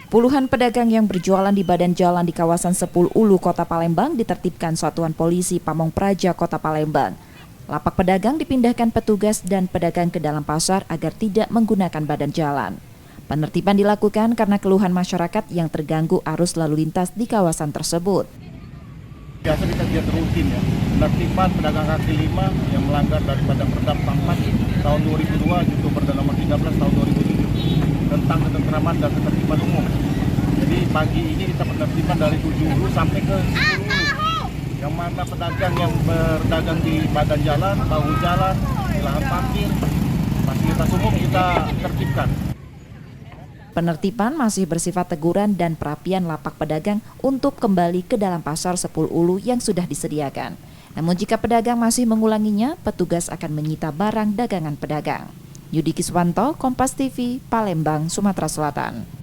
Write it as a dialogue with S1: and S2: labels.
S1: Puluhan pedagang yang berjualan di badan jalan di kawasan Sepul Ulu, Kota Palembang ditertibkan Satuan Polisi Pamong Praja, Kota Palembang. Lapak pedagang dipindahkan petugas dan pedagang ke dalam pasar agar tidak menggunakan badan jalan. Penertiban dilakukan karena keluhan masyarakat yang terganggu arus lalu lintas di kawasan tersebut.
S2: Biasa kita lihat rutin ya, penertiban pedagang kaki lima yang melanggar daripada Perda 4 tahun 2002 junto Perda nomor 13 tahun 2007 tentang ketentraman dan ketertiban umum. Jadi pagi ini kita penertiban dari 7 Hulu sampai ke 10 Hulu. Yang mana pedagang yang berdagang di badan jalan, bahu jalan, di lahan parkir, fasilitas umum kita tertibkan.
S1: Penertiban masih bersifat teguran dan perapian lapak pedagang untuk kembali ke dalam pasar Sepul Ulu yang sudah disediakan. Namun jika pedagang masih mengulanginya, petugas akan menyita barang dagangan pedagang. Yudi Kiswanto, Kompas TV, Palembang, Sumatera Selatan.